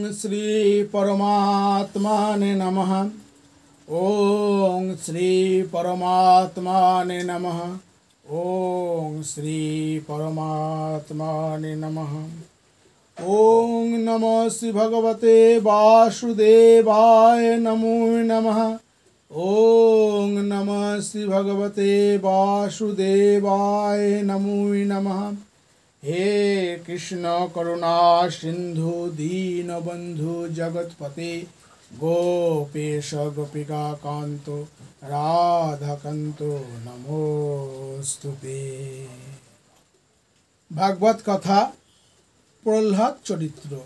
श्री परमात्मने नमः। ओम श्री परमात्मने नमः। ओम श्री परमात्मने नमः। ओम नमो श्री भगवते वासुदेवाय नमो नमः। ओम नमः श्री भगवते वासुदेवाय नमो नमः। हे कृष्ण करुणा सिंधु दीनबंधु जगतपते गोपेश गोपिका कांतो राधा कांतो नमोस्तुते। भागवत कथा प्रह्लाद चरित्र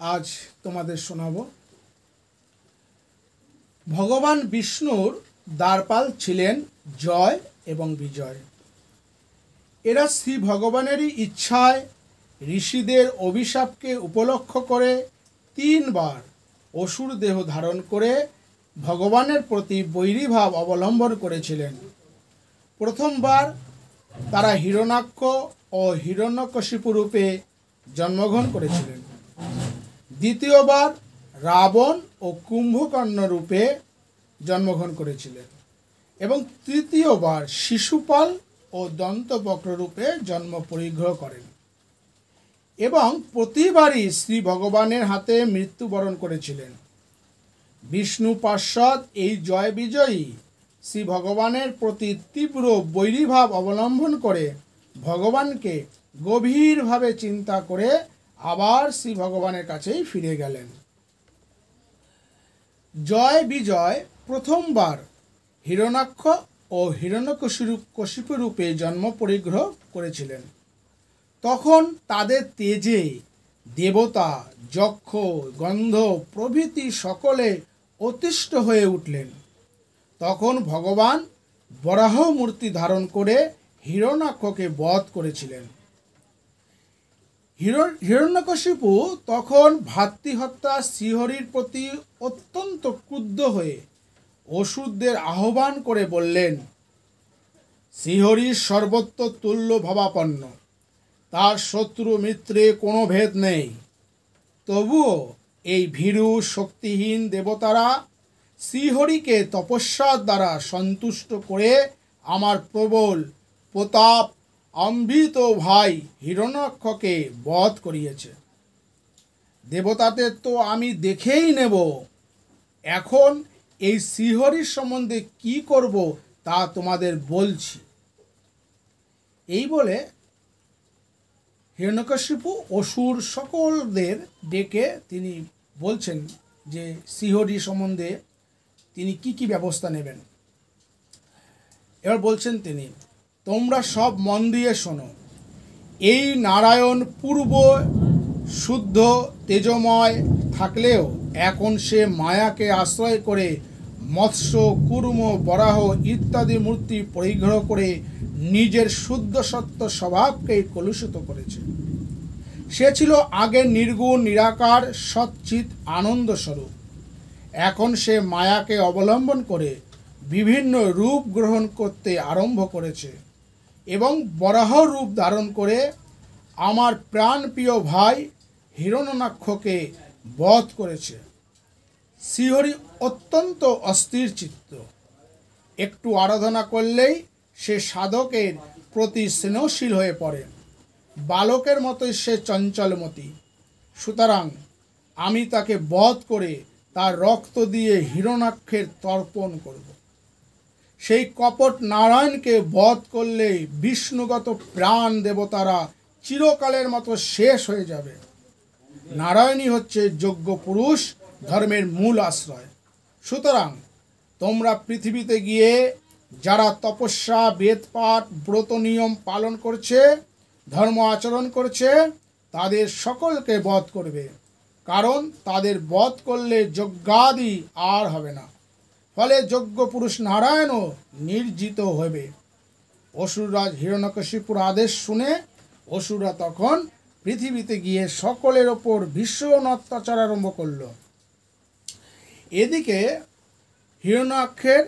आज तुम्हादेर शोनाबो। भगवान विष्णुर द्वारपाल छिलेन जय एवं विजय। एरा श्री भगवानेरই इच्छाय ऋषिदेर अभिशापके उपलक्ष्य करे 3 बार असुर देह धारण करे भगवानेर प्रति बैरी भाव अवलम्बन करेছিলেন। प्रथमबार तारा हिरण्याक्ष और हिरण्यकशिपु रूपे जन्मग्रहण करेছিলেন। द्वितीयबार रावण और कुंभकर्ण रूपे जन्मग्रहण करेছিলেন এবং तृतीयबार शिशुपाल और दंतवक्र रूपे जन्म परिग्रह करें एवं प्रतिबारी श्री भगवानेर हाथे मृत्युबरण करेছিলেন। विष्णु पार्षद এই জয় বিজয়ী श्री भगवानेर प्रति तीव्र बैरीभाव अवलम्बन करे भगवानके गभीर भावे चिंता करे आबार श्री भगवानेर काछेई फिरे गेलेन। जय विजय प्रथमबार हिरण्याक्ष और हिरण्यकशिपु रूपे जन्म परिग्रह करेছিলেন। तखन तादेर तेजे देवता यक्ष गंधर्व प्रभृति सकले अतिष्ठ हये उठलेन। तखन भगवान बराह मूर्ति धारण करे हिरण्याक्षके बध करेছিলেন। हिरण्यकशिपु तखन भातृहत्या श्रीहरिर प्रति अत्यंत क्रुद्ध हये असुरदेर आह्वान करे बोललेन, श्रीहरि सर्वत्र तुल्य भावापन्न, तार शत्रु मित्रे कोनो भेद नेই। तबुओ এই ভীরু শক্তিহীন দেবতারা শ্রীহরিকে তপস্যার দ্বারা সন্তুষ্ট করে আমার প্রবল প্রতাপ অম্বিত ভাই হিরণ্যাক্ষকে বধ করিয়েছে। দেবতাদের তো আমি দেখেই নেব, এখন এই শ্রীহরির সম্বন্ধে কি করব তা তোমাদের বলছি। এই বলে हिरण्यकशिपु असुर सकलदेर डेके तिनी बोलছেন যে শ্রীহরি सम्बन्धे तिनी की व्यवस्था नेবেন। एबार बोलছেন तिनी, তোমরা सब मन दिए शोनो, এই नारायण पूर्व शुद्ध तेजमय থাকলেও এখন সে মায়াকে আশ্রয় করে মৎস্য কূর্ম বরাহ ইত্যাদি মূর্তি পরিগ্রহ করে নিজের শুদ্ধ সত্য স্বভাবকে কলুষিত করেছে। সে ছিল আগে নির্গুণ নিরাকার সচ্চিত আনন্দ স্বরূপ। এখন সে মায়াকে অবলম্বন করে বিভিন্ন রূপ গ্রহণ করতে আরম্ভ করেছে এবং বরাহ রূপ ধারণ করে আমার প্রাণপ্রিয় ভাই হিরণ্যাক্ষকে বধ করেছে। শ্রীহরি অত্যন্ত অস্থির চিত্ত, একটু আরাধনা করলেই সে সাধকের প্রতি স্নেহশীল হয়ে পড়ে। বালকের মতোই সে চঞ্চলমতি। সুতরাং আমি তাকে বধ করে তার রক্ত দিয়ে হিরণ্যাক্ষের তর্পণ করব। সেই কপট নারায়ণকে বধ করলে বিষ্ণুগত প্রাণ দেবতারা চিরকালের মতো শেষ হয়ে যাবে। নারায়ণই হচ্ছে যোগ্য পুরুষ, ধর্মের মূল আশ্রয়। সুতরাং তোমরা পৃথিবীতে গিয়ে যারা তপস্যা বেদপাঠ ব্রত নিয়ম পালন করছে ধর্ম আচরণ করছে তাদের সকলকে বধ করবে, কারণ তাদের বধ করলে যজ্ঞাদি আর হবে না। ফলে যোগ্য পুরুষ নারায়ণও নির্জিত হবে। অসুররাজ হিরণ্যকশিপুর আদেশ শুনে অসুররা তখন পৃথিবীতে গিয়ে সকলের ওপর ভীষণ অত্যাচার আরম্ভ করল। এদিকে হিরণ্যাক্ষের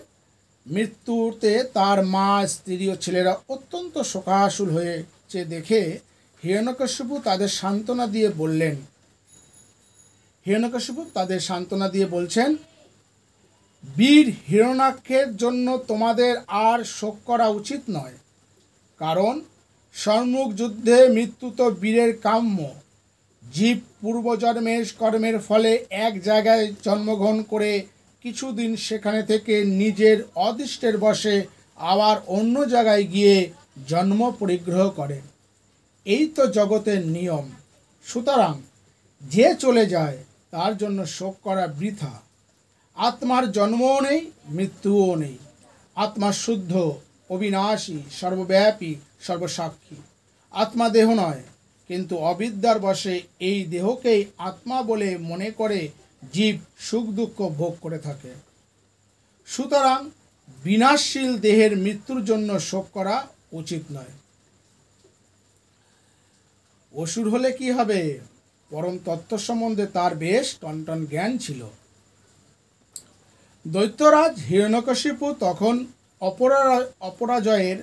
মৃত্যুতে তার মা স্ত্রী ও ছেলেরা অত্যন্ত শোকাকুল হয়েছে দেখে হিরণ্যকশিপু তাদের সান্ত্বনা দিয়ে বললেন, হিরণ্যকশিপু তাদের সান্ত্বনা দিয়ে বলছেন, বীর হিরণ্যাক্ষের জন্য তোমাদের আর শোক করা উচিত নয়, কারণ সম্মুখ যুদ্ধে মৃত্যু তো বীরের কাম্য। জীব পূর্বজন্মের কর্মের ফলে এক জায়গায় জন্মগ্রহণ করে কিছুদিন সেখানে থেকে নিজের অদৃষ্টের বশে আবার অন্য জায়গায় গিয়ে জন্ম পরিগ্রহ করে। এই তো জগতের নিয়ম। সুতরাং যে চলে যায় তার জন্য শোক করা বৃথা। আত্মার জন্মও নেই, মৃত্যুও নেই। আত্মা শুদ্ধ, অবিনাশী, সর্বব্যাপী, সর্বসাক্ষী। আত্মা দেহ নয়, কিন্তু অবিদ্যার বশে এই দেহকেই আত্মা বলে মনে করে জীব সুখ দুঃখ ভোগ করে থাকে। সুতরাং বিনাশশীল দেহের মৃত্যুর জন্য শোক করা উচিত নয়। অসুর হলে কি হবে? পরম তত্ত্ব সম্বন্ধে তার বেশ টনটন জ্ঞান ছিল। দৈত্যরাজ হিরণ্যকশিপু তখন অপরাজয়ের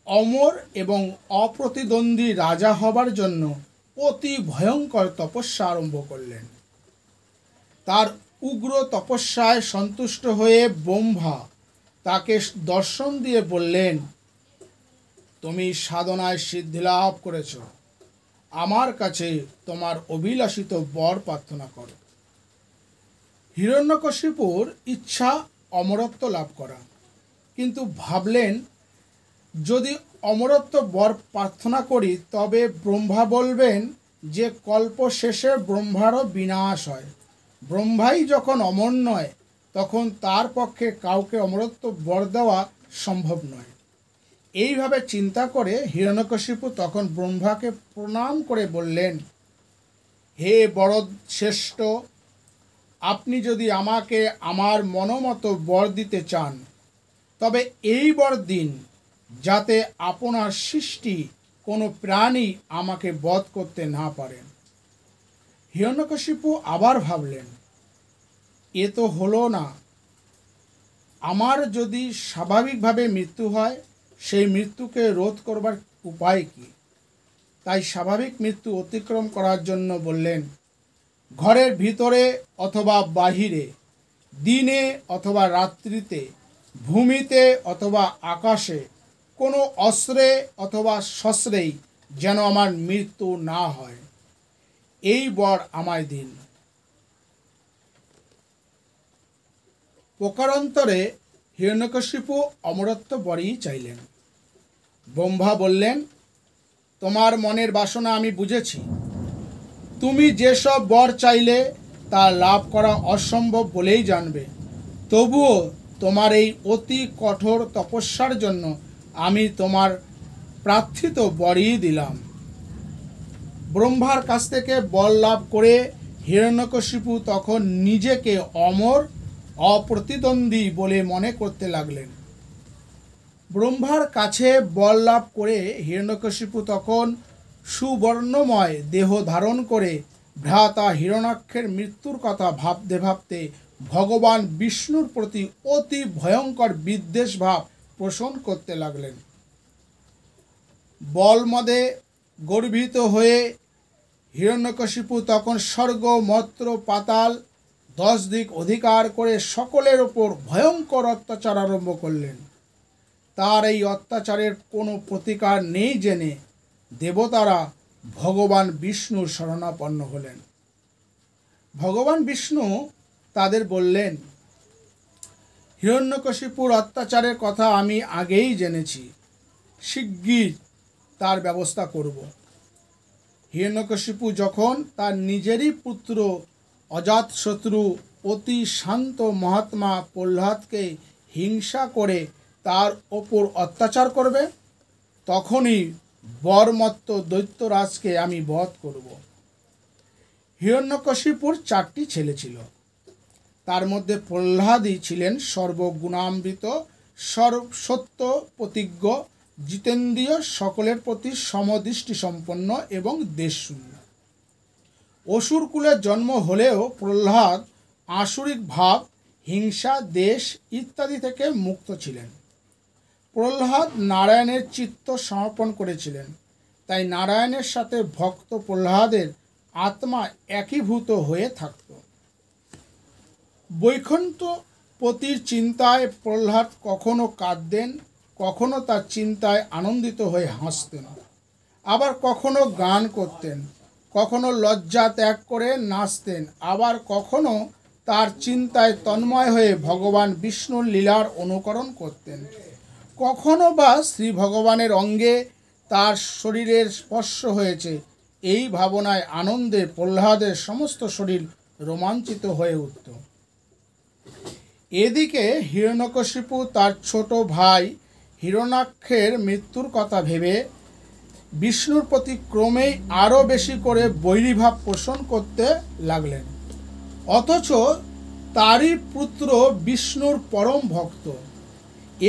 অমর এবং অপ্রতিদ্বন্দ্বী রাজা হবার জন্য অতি ভয়ঙ্কর তপস্যা আরম্ভ করলেন। তার উগ্র তপস্যায় সন্তুষ্ট হয়ে ব্রহ্মা তাকে দর্শন দিয়ে বললেন, তুমি সাধনায় সিদ্ধিলাভ করেছ, আমার কাছে তোমার অভিলাষিত বর প্রার্থনা করো। হিরণ্যকশিপুর ইচ্ছা অমরত্ব লাভ করা, কিন্তু ভাবলেন যদি অমরত্ব বর প্রার্থনা করি তবে ব্রহ্মা বলবেন যে কল্প শেষে ব্রহ্মারও বিনাশ হয়। ব্রহ্মাই যখন অমর নয় তখন তার পক্ষে কাউকে অমরত্ব বর দেওয়া সম্ভব নয়। এইভাবে চিন্তা করে হিরণ্যকশিপু তখন ব্রহ্মাকে প্রণাম করে বললেন, হে বড় শ্রেষ্ঠ, আপনি যদি আমাকে আমার মনোমতো বর দিতে চান তবে এই বর দিন যাতে আপনার সৃষ্টি কোনো প্রাণী আমাকে বধ করতে না পারেন। হিরণ্যকশিপু আবার ভাবলেন, এ তো হলো না। আমার যদি স্বাভাবিকভাবে মৃত্যু হয় সেই মৃত্যুকে রোধ করবার উপায় কি? তাই স্বাভাবিক মৃত্যু অতিক্রম করার জন্য বললেন, ঘরের ভিতরে অথবা বাহিরে, দিনে অথবা রাত্রিতে, ভূমিতে অথবা আকাশে, কোনো অস্ত্রে অথবা শস্ত্রেই যেন আমার মৃত্যু না হয়, এই বর আমায় দিন। প্রকারান্তরে হিরণ্যকশিপু অমরত্ব বরই চাইলেন। ব্রহ্মা বললেন, তোমার মনের বাসনা আমি বুঝেছি। তুমি যেসব বর চাইলে তা লাভ করা অসম্ভব বলেই জানবে। তবুও তোমার এই অতি কঠোর তপস্যার জন্য আমি তোমার প্রার্থিত বরই দিলাম। ব্রহ্মার কাছ থেকে বর লাভ করে হিরণ্যকশিপু তখন নিজেকে অমর, অপ্রতিদ্বন্দ্বী বলে মনে করতে লাগলেন। ব্রহ্মার কাছে বর লাভ করে হিরণ্যকশিপু তখন সুবর্ণময় দেহ ধারণ করে ভ্রাতা হিরণ্যাক্ষের মৃত্যুর কথা ভাবতে ভাবতে ভগবান বিষ্ণুর প্রতি অতি ভয়ঙ্কর বিদ্বেষ ভাব পোষণ করতে লাগলেন। বলমদে গর্বিত হয়ে হিরণ্যকশিপু তখন স্বর্গ, মর্ত্য, পাতাল 10 দিক অধিকার করে সকলের ওপর ভয়ঙ্কর অত্যাচার আরম্ভ করলেন। তার এই অত্যাচারের কোনো প্রতিকার নেই জেনে দেবতারা ভগবান বিষ্ণুর শরণাপন্ন হলেন। ভগবান বিষ্ণু তাদের বললেন, হিরণ্যকশিপুর অত্যাচারের কথা আমি আগেই জেনেছি, শিগগির তার ব্যবস্থা করব। হিরণ্যকশিপু যখন তার নিজেরই পুত্র অজাতশত্রু অতি শান্ত মহাত্মা প্রহ্লাদকে হিংসা করে তার ওপর অত্যাচার করবে, তখনই বরমত্ত দৈত্যরাজকে আমি বধ করব। হিরণ্যকশিপুর 4টি ছেলে ছিল। তার মধ্যে প্রহ্লাদই ছিলেন সর্বগুণামৃত, সত্য প্রতিজ্ঞ, জিতেন্দ্রিয়, সকলের প্রতি সমদৃষ্টি সম্পন্ন এবং দেশশূন্য। অসুর কুলের জন্ম হলেও প্রহ্লাদ আসুরিক ভাব, হিংসা, দেশ ইত্যাদি থেকে মুক্ত ছিলেন। প্রহ্লাদ নারায়ণের চিত্ত সমর্পণ করেছিলেন, তাই নারায়ণের সাথে ভক্ত প্রহ্লাদের আত্মা একীভূত হয়ে থাকত। বৈকুণ্ঠপতির চিন্তায় প্রহ্লাদ কখনো কাঁদতেন, কখনো তার চিন্তায় আনন্দিত হয়ে হাসতেন, আবার কখনো গান করতেন, কখনো লজ্জা ত্যাগ করে নাচতেন, আবার কখনো তার চিন্তায় তন্ময় হয়ে ভগবান বিষ্ণুর লীলার অনুকরণ করতেন। কখনো বা শ্রী ভগবানের অঙ্গে তার শরীরের স্পর্শ হয়েছে, এই ভাবনায় আনন্দে প্রহ্লাদের সমস্ত শরীর রোমাঞ্চিত হয়ে উঠত। এদিকে হিরণ্যকশিপু তার ছোট ভাই হিরণ্যাক্ষের মৃত্যুর কথা ভেবে বিষ্ণুর প্রতি ক্রমেই আরও বেশি করে বৈরীভাব পোষণ করতে লাগলেন। অথচ তারই পুত্র বিষ্ণুর পরম ভক্ত,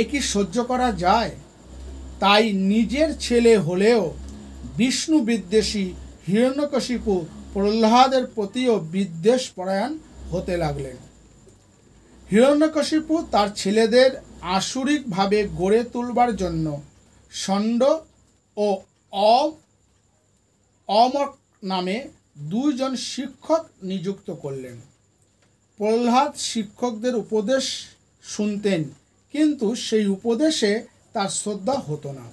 এ কি সহ্য করা যায়? তাই নিজের ছেলে হলেও বিষ্ণু বিদ্বেষী হিরণ্যকশিপু প্রহ্লাদের প্রতিও বিদ্বেষ পরায়ণ হতে লাগলেন। হিরণ্যকশিপু তার ছেলেদের আসুরিকভাবে গড়ে তুলবার জন্য ষণ্ড ও অমক নামে দুইজন শিক্ষক নিযুক্ত করলেন। প্রহ্লাদ শিক্ষকদের উপদেশ শুনতেন, কিন্তু সেই উপদেশে তার শ্রদ্ধা হতো না।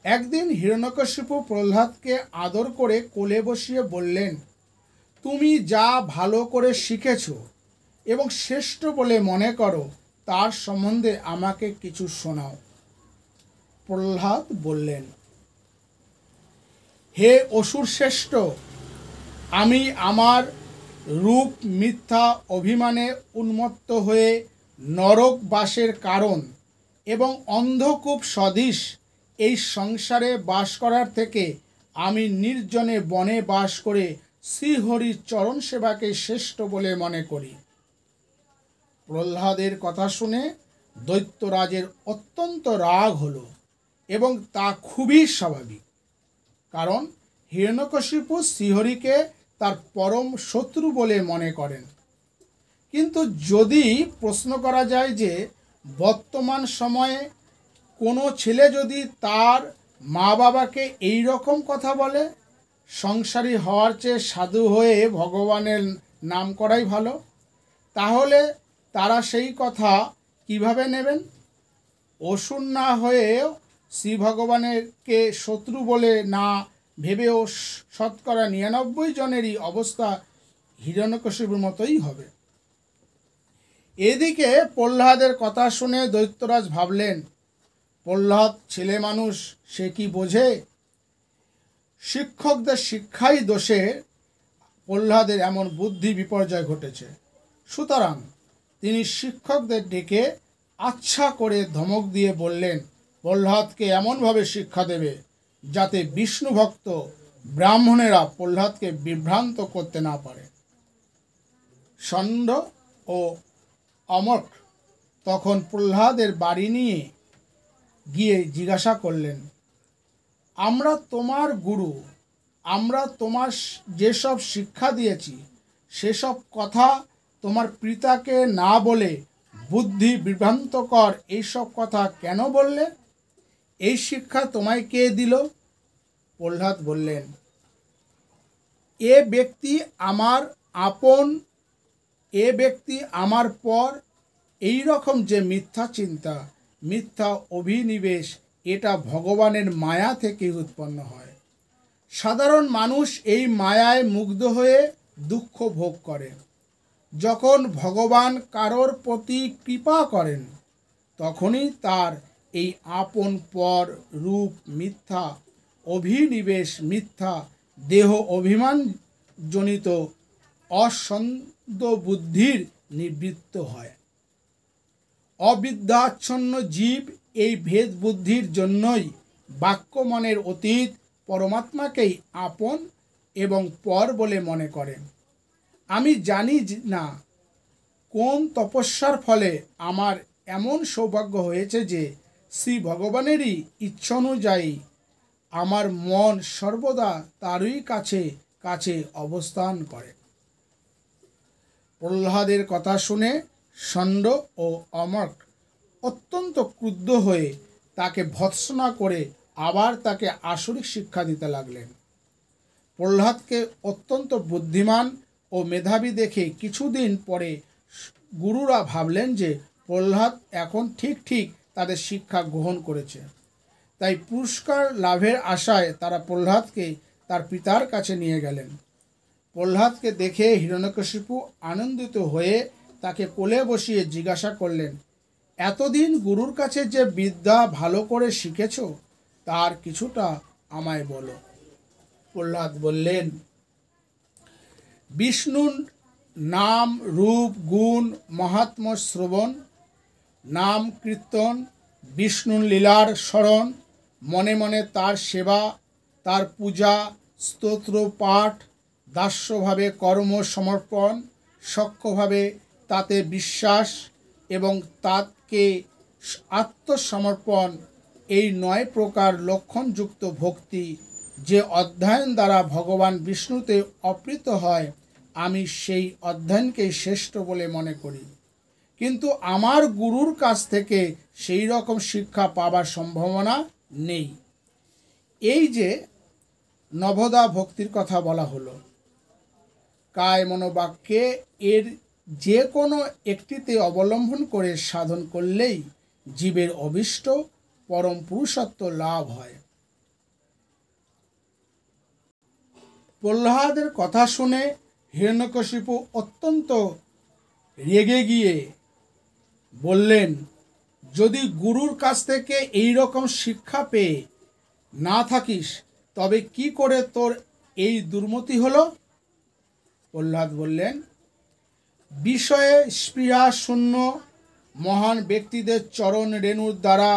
একদিন হিরণ্যকশিপু প্রহ্লাদকে আদর করে কোলে বসিয়ে বললেন, তুমি যা ভালো করে শিখেছ এবং শ্রেষ্ঠ বলে মনে করো তার সম্বন্ধে আমাকে কিছু শোনাও। প্রহ্লাদ বললেন, হে অসুর শ্রেষ্ঠ, আমি আমার রূপ মিথ্যা অভিমানে উন্মত্ত হয়ে নরক বাসের কারণ এবং অন্ধকূপ সদৃশ এই সংসারে বাস করার থেকে আমি নির্জনে বনে বাস করে শ্রীহরির চরণ সেবাকে শ্রেষ্ঠ বলে মনে করি। প্রহ্লাদের কথা শুনে দৈত্যরাজের অত্যন্ত রাগ হলো, এবং তা খুবই স্বাভাবিক, কারণ হিরণ্যকশিপু শ্রীহরিকে তার পরম শত্রু বলে মনে করেন। কিন্তু যদি প্রশ্ন করা যায় যে বর্তমান সময়ে কোনো ছেলে যদি তার মা বাবাকে এই রকম কথা বলে, সংসারী হওয়ার চেয়ে সাধু হয়ে ভগবানের নাম করাই ভালো, তাহলে তারা সেই কথা কিভাবে নেবেন? অসুর না হয়েও শ্রী ভগবানেরকে শত্রু বলে না ভেবেও শতকরা ৯৯ জনেরই অবস্থা হিরণ্যকশিপুর মতোই হবে। এদিকে প্রহ্লাদের কথা শুনে দৈত্যরাজ ভাবলেন, প্রহ্লাদ ছেলে মানুষ, সে কি বোঝে? শিক্ষকদের শিক্ষাই দোষে প্রহ্লাদের এমন বুদ্ধি বিপর্যয় ঘটেছে। সুতরাং তিনি শিক্ষকদের ডেকে আচ্ছা করে ধমক দিয়ে বললেন, প্রহ্লাদকে এমনভাবে শিক্ষা দেবে যাতে বিষ্ণু ভক্ত ব্রাহ্মণেরা প্রহ্লাদকে বিভ্রান্ত করতে না পারে। ষণ্ড ও অমক তখন প্রহ্লাদের বাড়ি নিয়ে গিয়ে জিজ্ঞাসা করলেন, আমরা তোমার গুরু, আমরা তোমার যেসব শিক্ষা দিয়েছি সেসব কথা তোমার পিতাকে না বলে বুদ্ধি বিভ্রান্তকর এইসব কথা কেন বললে? এই শিক্ষা তোমায় কে দিল? প্রহ্লাদ বললেন, এ ব্যক্তি আমার আপন, এ ব্যক্তি আমার পর, এই রকম যে মিথ্যা চিন্তা, মিথ্যা অভিনিবেশ, এটা ভগবানের মায়া থেকে উৎপন্ন হয়। সাধারণ মানুষ এই মায়ায় মুগ্ধ হয়ে দুঃখ ভোগ করে। যখন ভগবান কারোর প্রতি কৃপা করেন, তখনই তার এই আপন পর রূপ মিথ্যা অভিনিবেশ, মিথ্যা দেহ অভিমান জনিত অসন্দ বুদ্ধির নিবৃত্ত হয়। অবিদ্যাচ্ছন্ন জীব এই ভেদ বুদ্ধির জন্যই বাক্যমনের অতীত পরমাত্মাকেই আপন এবং পর বলে মনে করেন। আমি জানি না কোন তপস্যার ফলে আমার এমন সৌভাগ্য হয়েছে যে শ্রী ভগবানেরই ইচ্ছা অনুযায়ী আমার মন সর্বদা তারই কাছে কাছে অবস্থান করে। প্রহ্লাদের কথা শুনে ষণ্ড ও অমক অত্যন্ত ক্রুদ্ধ হয়ে তাকে ভৎসনা করে আবার তাকে আসরিক শিক্ষা দিতে লাগলেন। প্রহ্লাদকে অত্যন্ত বুদ্ধিমান ও মেধাবী দেখে কিছুদিন পরে গুরুরা ভাবলেন যে প্রহ্লাদ এখন ঠিক ঠিক তাদের শিক্ষা গ্রহণ করেছে, তাই পুরস্কার লাভের আশায় তারা প্রহ্লাদকে তার পিতার কাছে নিয়ে গেলেন। প্রহ্লাদকে দেখে হিরণ্যকশিপু আনন্দিত হয়ে তাকে কোলে বসিয়ে জিজ্ঞাসা করলেন, এতদিন গুরুর কাছে যে বিদ্যা ভালো করে শিখেছ তার কিছুটা আমায় বলো। প্রহ্লাদ বললেন, বিষ্ণুর নাম রূপ গুণ মাহাত্ম্য শ্রবণ, নাম কীর্তন, বিষ্ণুর লীলার স্মরণ, মনে মনে তার সেবা, তার পূজা, স্তোত্র পাঠ, দাস্যভাবে কর্ম সমর্পণ, সখ্যভাবে তাতে বিশ্বাস এবং তাকে আত্মসমর্পণ, এই 9 প্রকার লক্ষণযুক্ত ভক্তি যে অধ্যয়ন দ্বারা ভগবান বিষ্ণুতে অপ্রীত হয়, আমি সেই অধ্যয়নকেই শ্রেষ্ঠ বলে মনে করি। কিন্তু আমার গুরুর কাছ থেকে সেই রকম শিক্ষা পাবার সম্ভাবনা নেই। এই যে নবদা ভক্তির কথা বলা হলো, কায় মনোবাক্যে এর যে কোনো একটিতে অবলম্বন করে সাধন করলেই জীবের অভীষ্ট পরম পুরুষত্ব লাভ হয়। প্রহ্লাদের কথা শুনে হিরণ্যকশিপু অত্যন্ত রেগে গিয়ে বললেন, যদি গুরুর কাছ থেকে এই রকম শিক্ষা পেয়ে না থাকিস তবে কি করে তোর এই দুর্মতি হলো? প্রহ্লাদ বললেন, বিষয়ে স্পৃহা শূন্য মহান ব্যক্তিদের চরণ রেণুর দ্বারা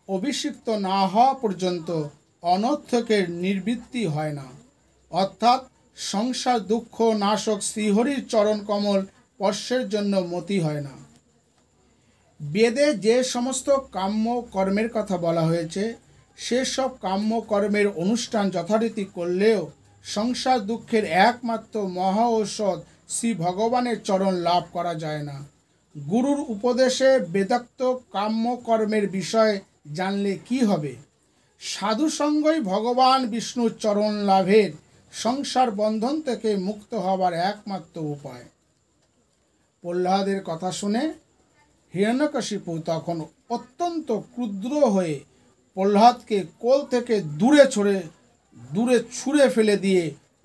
অভিষিক্ত না হওয়া পর্যন্ত অনর্থকের নিবৃত্তি হয় না, অর্থাৎ সংসার দুঃখ নাশক শ্রীহরির চরণ কমল স্পর্শের জন্য মতি হয় না। বেদে যে সমস্ত কাম্য কর্মের কথা বলা হয়েছে সেসব কাম্য কর্মের অনুষ্ঠান যথারীতি করলেও সংসার দুঃখের একমাত্র মহা ঔষধ শ্রী ভগবানের চরণ লাভ করা যায় না। গুরুর উপদেশে বেদোক্ত কাম্য কর্মের বিষয় জানলে কি হবে? সাধু সঙ্গই ভগবান বিষ্ণুর চরণ লাভের সংসার বন্ধন থেকে মুক্ত হবার একমাত্র উপায়। প্রহ্লাদের কথা শুনে হিরণ্যকশিপু তখন অত্যন্ত ক্রুদ্ধ হয়ে প্রহ্লাদকে কোল থেকে দূরে ছুঁড়ে ফেলে দিয়ে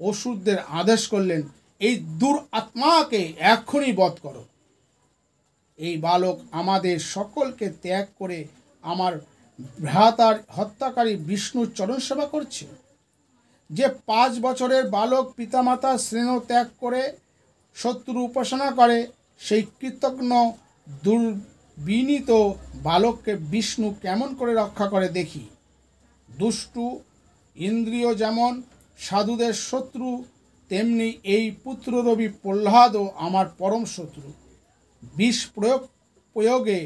অসুরদের আদেশ করলেন, এই দুরাত্মাকে এক্ষুনি বধ করো। এই বালক আমাদের সকলকে ত্যাগ করে আমার ভ্রাতার হত্যাকারী বিষ্ণুর চরণ সেবা করছে। যে 5 বছরের বালক পিতামাতা স্নেহ ত্যাগ করে শত্রু উপাসনা করে, সেই কৃতজ্ঞ দুর্বিনীত বালককে বিষ্ণু কেমন করে রক্ষা করে দেখি। দুষ্টু ইন্দ্রিয় যেমন সাধুদের শত্রু, তেমনি এই পুত্ররবি প্রহ্লাদও আমার পরম শত্রু। বিষ প্রয়োগে,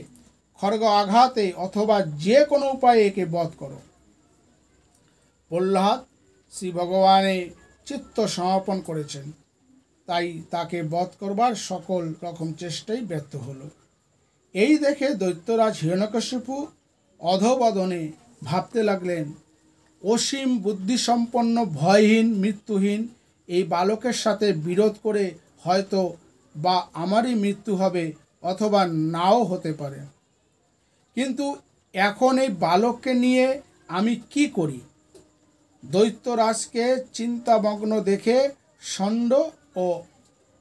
খড়গ আঘাতে অথবা যে কোনো উপায়ে একে বধ করো। প্রহ্লাদ শ্রী ভগবানের চিত্ত সমর্পণ করেছেন, তাই তাকে বধ করবার সকল রকম চেষ্টাই ব্যর্থ হলো। এই দেখে দৈত্যরাজ হিরণ্যকশিপু অধোবদনে ভাবতে লাগলেন, অসীম বুদ্ধিসম্পন্ন ভয়হীন মৃত্যুহীন এই বালকের সাথে বিরোধ করে হয়তো বা আমারই মৃত্যু হবে অথবা নাও হতে পারে। কিন্তু এখন এই বালককে নিয়ে আমি কি করি? দৈত্যরাজকে চিন্তামগ্ন দেখে ষণ্ড ও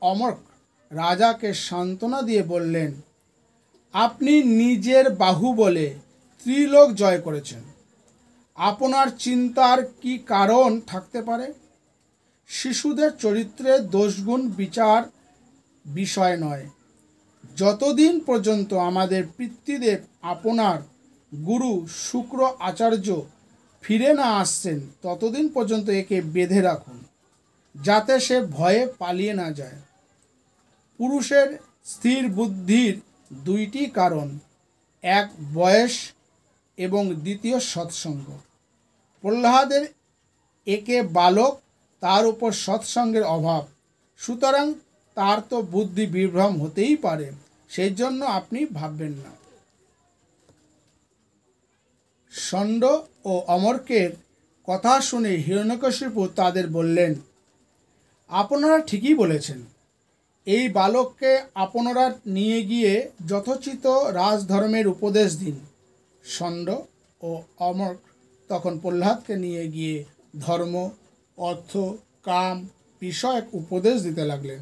অমর্ক রাজাকে সান্ত্বনা দিয়ে বললেন, আপনি নিজের বাহুবলে ত্রিলোক জয় করেছেন, আপনার চিন্তার কি কারণ থাকতে পারে? শিশুদের চরিত্রে দোষগুণ বিচার বিষয় নয়। যতদিন পর্যন্ত আমাদের পিতৃদেব আপনার গুরু শুক্র আচার্য ফিরে না আসছেন ততদিন পর্যন্ত একে বেঁধে রাখুন, যাতে সে ভয়ে পালিয়ে না যায়। পুরুষের স্থির বুদ্ধির 2টি কারণ, এক বয়স এবং দ্বিতীয় সৎসঙ্গ। প্রহ্লাদের একে বালক, তার উপর সৎসঙ্গের অভাব, সুতরাং তার তো বুদ্ধি বিভ্রম হতেই পারে, সেই জন্য আপনি ভাববেন না। ষণ্ড ও অমর্কের কথা শুনে হিরণ্যকশিপু তাদের বললেন, আপনারা ঠিকই বলেছেন, এই বালককে আপনারা নিয়ে গিয়ে যথোচিত রাজধর্মের উপদেশ দিন। ষণ্ড ও অমর্ক তখন প্রহ্লাদকে নিয়ে গিয়ে ধর্ম, অর্থ, কাম বিষয়ক উপদেশ দিতে লাগলেন।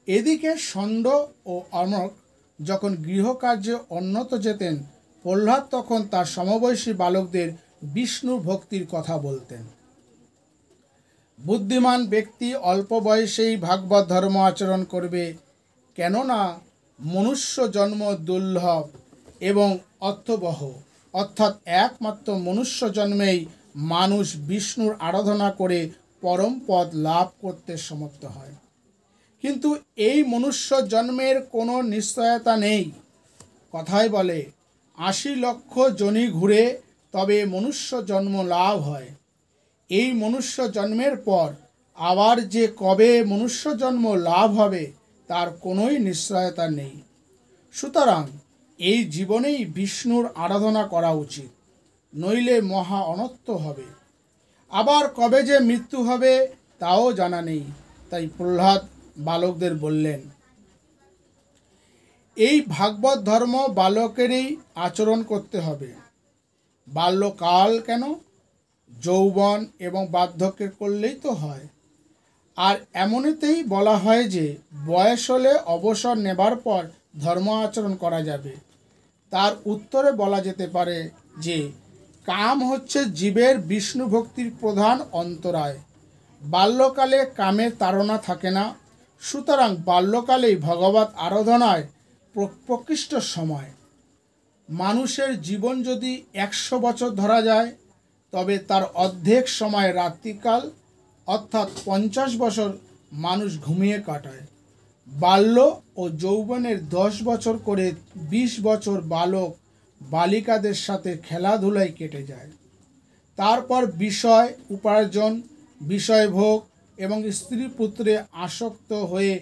এদিকে ষণ্ড ও অমর্ক যখন গৃহকার্যে উন্নত যেতেন, প্রহ্লাদ তখন তার সমবয়সী বালকদের বিষ্ণুর ভক্তির কথা বলতেন। বুদ্ধিমান ব্যক্তি অল্প বয়সেই ভাগবত ধর্ম আচরণ করবে, কেননা মনুষ্য জন্ম দুর্লভ এবং অর্থবহ, অর্থাৎ একমাত্র মনুষ্য জন্মেই মানুষ বিষ্ণুর আরাধনা করে পরম পদ লাভ করতে সমর্থ হয়। কিন্তু এই মনুষ্য জন্মের কোনো নিশ্চয়তা নেই। কথায় বলে ৮০ লক্ষ যোনি ঘুরে তবে মনুষ্য জন্ম লাভ হয়। এই মনুষ্য জন্মের পর আবার যে কবে মনুষ্য জন্ম লাভ হবে তার কোনোই নিশ্চয়তা নেই। সুতরাং এই জীবনেই বিষ্ণুর আরাধনা করা উচিত, নইলে মহা অনর্থ হবে। আবার কবে যে মৃত্যু হবে তাও জানা নেই। তাই প্রহ্লাদ বালকদের বললেন, এই ভাগবত ধর্ম বালকেরই আচরণ করতে হবে। বাল্যকাল কেন, যৌবন এবং বার্ধক্যের করলেই তো হয়। আর এমনিতেই বলা হয় যে বয়স হলে অবসর নেবার পর ধর্ম আচরণ করা যাবে। তার উত্তরে বলা যেতে পারে যে কাম হচ্ছে জীবের বিষ্ণু ভক্তির প্রধান অন্তরায়। বাল্যকালে কামের তাড়না থাকে না। সুতরাং বাল্যকালেই ভগবত আরাধনায় প্রকৃষ্ট সময়। মানুষের জীবন যদি ১০০ বছর ধরা যায়, তবে তার অর্ধেক সময় রাত্রিকাল, অর্থাৎ ৫০ বছর মানুষ ঘুমিয়ে কাটায়। বাল্য ও যৌবনের ১০ বছর করে ২০ বছর বালক বালিকাদের সাথে খেলাধুলায় কেটে যায়। তারপর বিষয় উপার্জন, বিষয়ভোগ এবং স্ত্রী পুত্রে আসক্ত হয়ে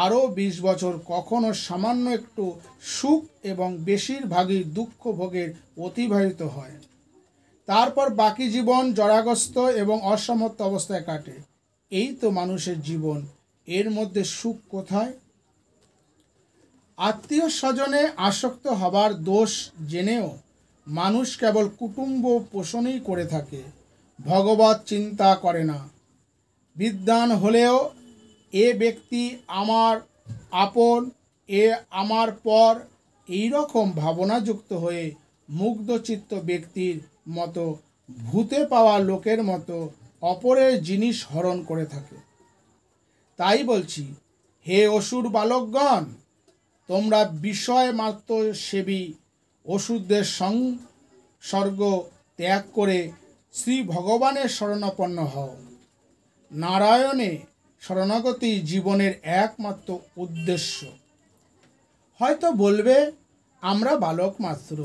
আরও ২০ বছর কখনো সামান্য একটু সুখ এবং বেশিরভাগই দুঃখ ভোগের অতিবাহিত হয়। তারপর বাকি জীবন জরাগ্রস্ত এবং অসমর্থ অবস্থায় কাটে। এই তো মানুষের জীবন, এর মধ্যে সুখ কোথায়? আত্মীয় স্বজনে আসক্ত হবার দোষ জেনেও মানুষ কেবল কুটুম্ব পোষণই করে থাকে, ভগবত চিন্তা করে না। বিদ্বান হলেও এ ব্যক্তি আমার আপন, এ আমার পর, এই রকম ভাবনাযুক্ত হয়ে মুগ্ধচিত্ত ব্যক্তির মতো ভূতে পাওয়া লোকের মতো অপরের জিনিস হরণ করে থাকে। তাই বলছি, হে অসুর বালকগণ, তোমরা বিষয় মাত্র সেবী অসুরদের সংসর্গ ত্যাগ করে শ্রী ভগবানের শরণাপন্ন হও। নারায়ণে শরণাগতি জীবনের একমাত্র উদ্দেশ্য। হয়তো বলবে, আমরা বালক মাত্র,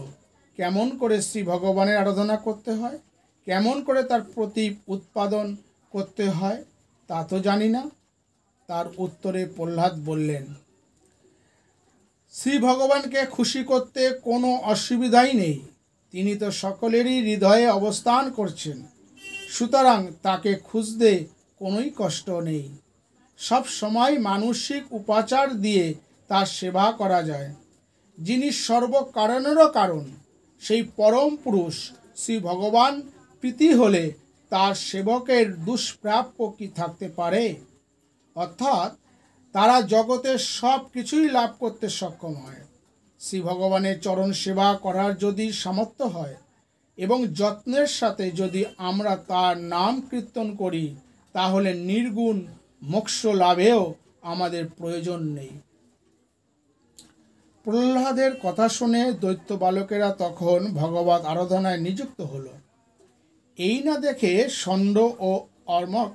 কেমন করে শ্রী ভগবানের আরাধনা করতে হয়, কেমন করে তার প্রতীপ উৎপাদন করতে হয় তা তো জানি না। তার উত্তরে প্রহ্লাদ বললেন, শ্রী ভগবানকে খুশি করতে কোনো অসুবিধাই নেই। তিনি তো সকলেরই হৃদয়ে অবস্থান করছেন। সুতরাং তাকে খুঁজতে কোনোই কষ্ট নেই। সব সময় মানসিক উপাচার দিয়ে তার সেবা করা যায়। যিনি সর্বকারণেরও কারণ, সেই পরম পুরুষ শ্রী ভগবান প্রীতি হলে তার সেবকের দুষ্প্রাপ্য কি থাকতে পারে? অর্থাৎ তারা জগতের সব কিছুই লাভ করতে সক্ষম হয়। শ্রী ভগবানের চরণ সেবা করার যদি সামর্থ্য হয় এবং যত্নের সাথে যদি আমরা তার নাম কীর্তন করি, তাহলে নির্গুণ মোক্ষ লাভেও আমাদের প্রয়োজন নেই। প্রহ্লাদের কথা শুনে দৈত্য বালকেরা তখন ভগবত আরাধনায় নিযুক্ত হল। এই না দেখে ষণ্ড ও অর্মক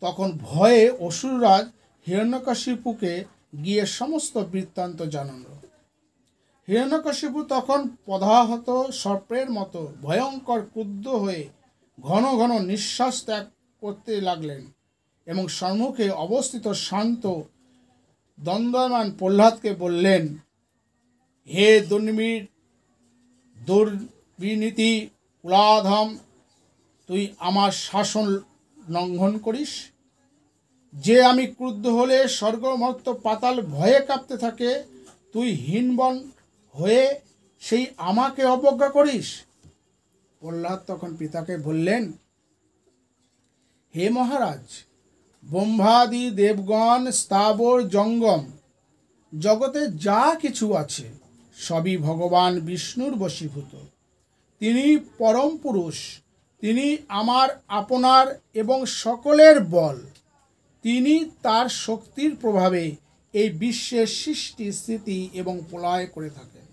তখন ভয়ে অসুররাজ হিরণ্যকশিপুকে গিয়ে সমস্ত বৃত্তান্ত জানাল। হিরণ্যকশিপু তখন পদাহত সর্পের মতো ভয়ঙ্কর ক্রুদ্ধ হয়ে ঘন ঘন নিঃশ্বাস ত্যাগ করতে লাগলেন এবং সম্মুখে অবস্থিত শান্ত দ্বন্দ্বমান প্রহ্লাদকে বললেন, হে দুর্বিনীতি কুলাধম, তুই আমার শাসন লঙ্ঘন করিস। যে আমি ক্রুদ্ধ হলে স্বর্গমর্ত পাতাল ভয়ে কাঁপতে থাকে, তুই হীনবন হয়ে সেই আমাকে অবজ্ঞা করিস। প্রহ্লাদ তখন পিতাকে বললেন, হে মহারাজ, ব্রহ্মাদি দেবগণ, স্থাবর জঙ্গম জগতে যা কিছু আছে সবই ভগবান বিষ্ণুর বশীভূত। তিনি পরম পুরুষ, তিনি আমার আপনার এবং সকলের বল। তিনি তার শক্তির প্রভাবে এই বিশ্বের সৃষ্টি, স্থিতি এবং প্রলয় করে থাকেন।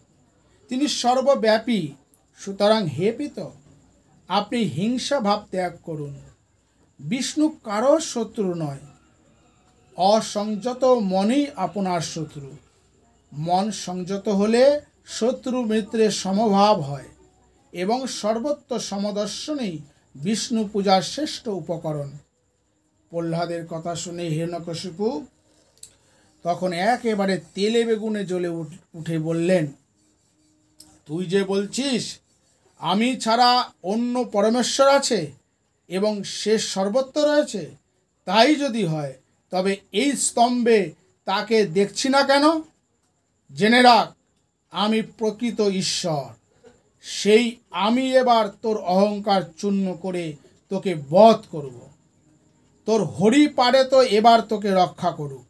তিনি সর্বব্যাপী। সুতরাং হে পিত, আপনি হিংসা ভাব ত্যাগ করুন। বিষ্ণু কারো শত্রু নয়। অসংযত মনই আপনার শত্রু। মন সংযত হলে শত্রু মিত্রের সমভাব হয় এবং সর্বত্র সমদর্শনই বিষ্ণু পূজার শ্রেষ্ঠ উপকরণ। প্রহ্লাদের কথা শুনে হিরণ্যকশিপু তখন একেবারে তেলে বেগুনে জ্বলে উঠে বললেন, তুই যে বলছিস আমি ছাড়া অন্য পরমেশ্বর আছে এবং সে সর্বত্র রয়েছে, তাই যদি হয় তবে এই স্তম্ভে তাকে দেখছি না কেন? জেনে রাখ, আমি প্রকৃত ঈশ্বর। সেই আমি এবার তোর অহংকার চূর্ণ করে তোকে বধ করব। তোর হরি পারে তো এবার তোকে রক্ষা করুক।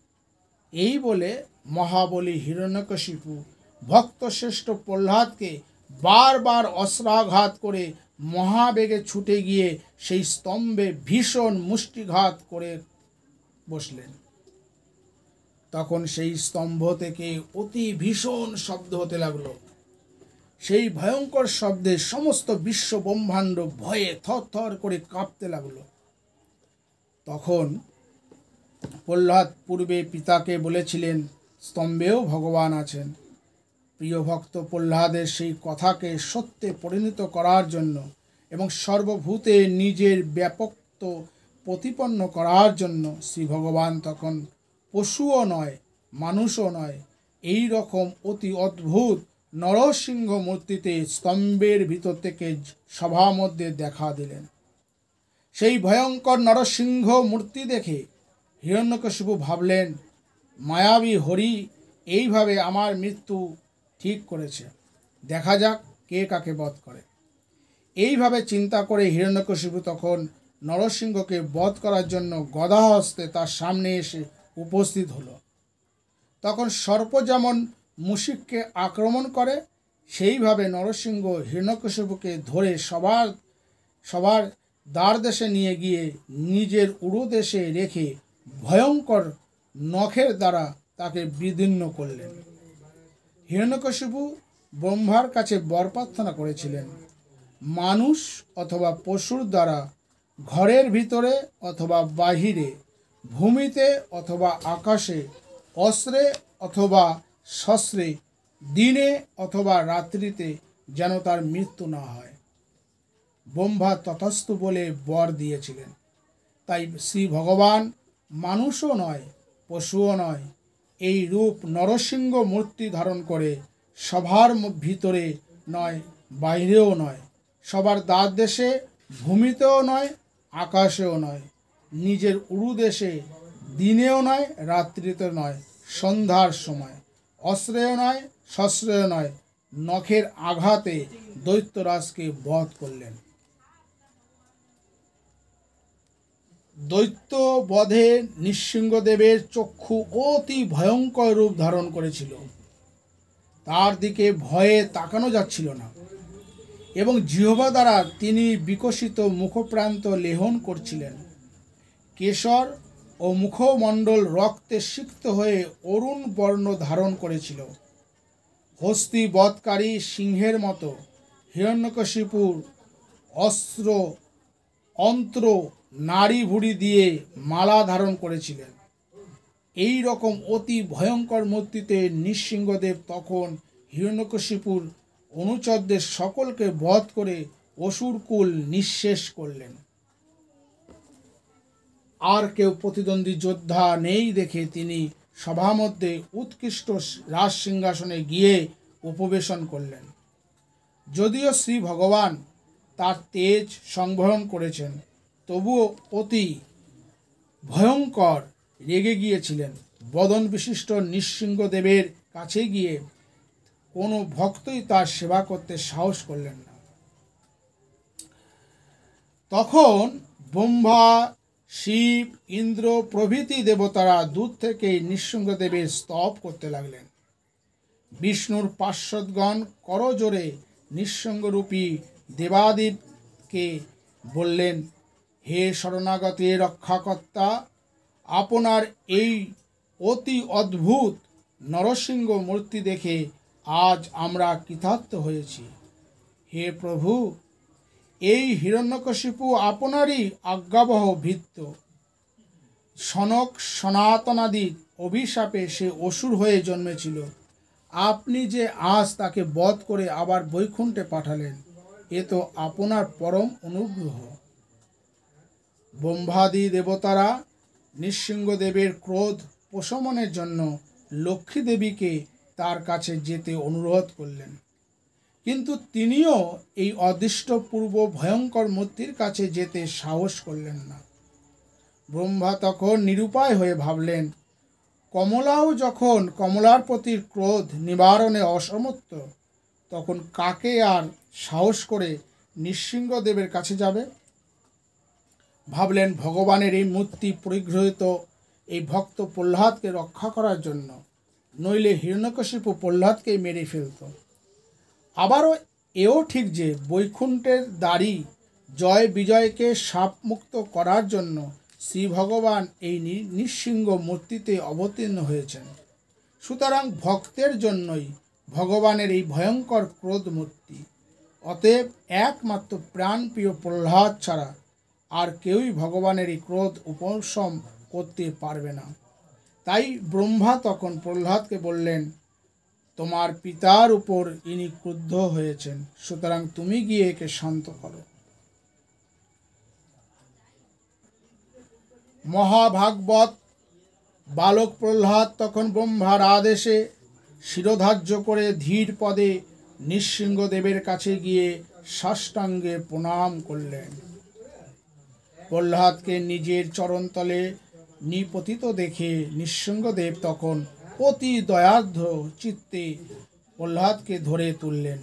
এই বলে মহাবলী হিরণ্যকশিপু ভক্তশ্রেষ্ঠ প্রহ্লাদকে বারবার অস্ত্রাঘাত করে মহাবেগে ছুটে গিয়ে সেই স্তম্ভে ভীষণ মুষ্টিঘাত করে বসলেন। তখন সেই স্তম্ভ থেকে অতি ভীষণ শব্দ হতে লাগলো। সেই ভয়ঙ্কর শব্দে সমস্ত বিশ্ব ব্রহ্মাণ্ড ভয়ে থরথর করে কাঁপতে লাগলো। তখন প্রহ্লাদ পূর্বে পিতাকে বলেছিলেন, স্তম্ভেও ভগবান আছেন। প্রিয় ভক্ত প্রহ্লাদের সেই কথাকে সত্যে পরিণত করার জন্য এবং সর্বভূতে নিজের ব্যাপকত্ব প্রতিপন্ন করার জন্য শ্রী ভগবান তখন পশুও নয়, মানুষও নয়, এই রকম অতি অদ্ভুত নরসিংহ মূর্তিতে স্তম্ভের ভিতর থেকে সভা মধ্যে দেখা দিলেন। সেই ভয়ঙ্কর নরসিংহ মূর্তি দেখে হিরণ্যকশিপু ভাবলেন, মায়াবী হরি এইভাবে আমার মৃত্যু ঠিক করেছে, দেখা যাক কে কাকে বধ করে। এইভাবে চিন্তা করে হিরণ্যকশিপু তখন নরসিংহকে বধ করার জন্য গদা হস্তে তার সামনে এসে উপস্থিত হলো। তখন সর্প যেমন মুশিককে আক্রমণ করে, সেইভাবে নরসিংহ হিরণ্যকশিপুকে ধরে সবার দ্বার দেশে নিয়ে গিয়ে নিজের উরুদেশে রেখে ভয়ঙ্কর নখের দ্বারা তাকে বিদীর্ণ করলেন। হিরণ্যকশিপু ব্রহ্মার কাছে বর প্রার্থনা করেছিলেন, মানুষ অথবা পশুর দ্বারা, ঘরের ভিতরে অথবা বাহিরে, ভূমিতে অথবা আকাশে, অস্ত্রে অথবা শস্ত্রে, দিনে অথবা রাত্রিতে যেন তার মৃত্যু না হয়। ব্রহ্মা তথাস্তু বলে বর দিয়েছিলেন। তাই শ্রী ভগবান মানুষও নয়, পশুও নয়, এই রূপ নরসিংহ মূর্তি ধারণ করে সবার ভিতরে নয়, বাইরেও নয়, সবার দ্বার দেশে, ভূমিতেও নয়, আকাশেও নয়, নিজের উরুদেশে দিনেও নয়, রাত্রিতে নয়, সন্ধ্যার সময়, অস্ত্রেও নয়, শস্ত্রেও নয়, নখের আঘাতে দৈত্যরাজকে বধ করলেন। দৈত্য বধে নৃসিংহদেবের চক্ষু অতি ভয়ঙ্কর রূপ ধারণ করেছিল। তার দিকে ভয়ে তাকানো যাচ্ছিল না এবং জিহ্বা দ্বারা তিনি বিকশিত মুখপ্রান্ত লেহন করছিলেন। কেশর ও মুখমণ্ডল রক্তে সিক্ত হয়ে অরুণ বর্ণ ধারণ করেছিল। হস্তি বধকারী সিংহের মতো হিরণ্যকশিপুর অস্ত্র অন্ত্র নাড়ি ভুড়ি দিয়ে মালা ধারণ করেছিলেন। এই রকম অতি ভয়ঙ্কর মূর্তিতে নৃসিংহদেব তখন হিরণ্যকশিপুর অনুচরদের সকলকে বধ করে অসুরকুল নিঃশেষ করলেন। আর কেউ প্রতিদ্বন্দ্বী যোদ্ধা নেই দেখে তিনি সভামধ্যে উৎকৃষ্ট রাজ সিংহাসনে গিয়ে উপবেশন করলেন। যদিও শ্রী ভগবান তার তেজ সংবরণ করেছেন, তবুও অতি ভয়ঙ্কর রেগে গিয়েছিলেন। বদন বিশিষ্ট নৃসিংহদেবের কাছে গিয়ে কোনো ভক্তই তার সেবা করতে সাহস করলেন না। তখন ব্রহ্মা, শিব, ইন্দ্র প্রভৃতি দেবতারা দূর থেকে নৃসিংহদেবের স্তব করতে লাগলেন। বিষ্ণুর পার্শ্বদগণ করজোড়ে নৃসিংহরূপী দেবাদিবকে বললেন, হে শরণাগতের রক্ষাকর্তা, আপনার এই অতি অদ্ভুত নরসিংহ মূর্তি দেখে আজ আমরা কৃতার্থ হয়েছি। হে প্রভু, এই হিরণ্যকশিপু আপনারই আজ্ঞাবহ ভৃত্য। সনক সনাতনাদির অভিশাপে সে অসুর হয়ে জন্মেছিল। আপনি যে আজ তাকে বধ করে আবার বৈকুণ্ঠে পাঠালেন, এ তো আপনার পরম অনুগ্রহ। ব্রহ্মাদি দেবতারা নৃসিংহদেবের ক্রোধ প্রশমনের জন্য লক্ষ্মী দেবীকে তার কাছে যেতে অনুরোধ করলেন, কিন্তু তিনিও এই অদৃষ্টপূর্ব ভয়ঙ্কর মূর্তির কাছে যেতে সাহস করলেন না। ব্রহ্মা তখন নিরুপায় হয়ে ভাবলেন, কমলাও যখন কমলার প্রতি ক্রোধ নিবারণে অসমর্থ, তখন কাকে আর সাহস করে নৃসিংহদেবের কাছে যাবে? ভাবলেন, ভগবানের এই মূর্তি পরিগৃহীত এই ভক্ত প্রহ্লাদকে রক্ষা করার জন্য, নইলে হিরণ্যকশিপু প্রহ্লাদকেই মেরে ফেলত। আবারও এও ঠিক যে বৈকুণ্ঠের দ্বারী জয় বিজয়কে শাপমুক্ত করার জন্য শ্রী ভগবান এই নৃসিংহ মূর্তিতে অবতীর্ণ হয়েছেন। সুতরাং ভক্তের জন্যই ভগবানের এই ভয়ঙ্কর ক্রোধ মূর্তি। অতএব একমাত্র প্রাণপ্রিয় প্রহ্লাদ ছাড়া আর কেউই ভগবানের এই ক্রোধ উপশম করতে পারবে না। তাই ব্রহ্মা তখন প্রহ্লাদকে বললেন, তোমার পিতার উপর ইনি ক্রুদ্ধ হয়েছেন, সুতরাং তুমি গিয়ে একে শান্ত করো। মহাভাগবত বালক প্রহ্লাদ তখন ব্রহ্মার আদেশে শিরোধার্য করে ধীর পদে নৃসিংহদেবের কাছে গিয়ে সাষ্টাঙ্গে প্রণাম করলেন। প্রহ্লাদকে নিজের চরণতলে নিপতিত দেখে নৃসিংহদেব তখন অতি দয়ার্দ্র চিত্তে প্রহ্লাদকে ধরে তুললেন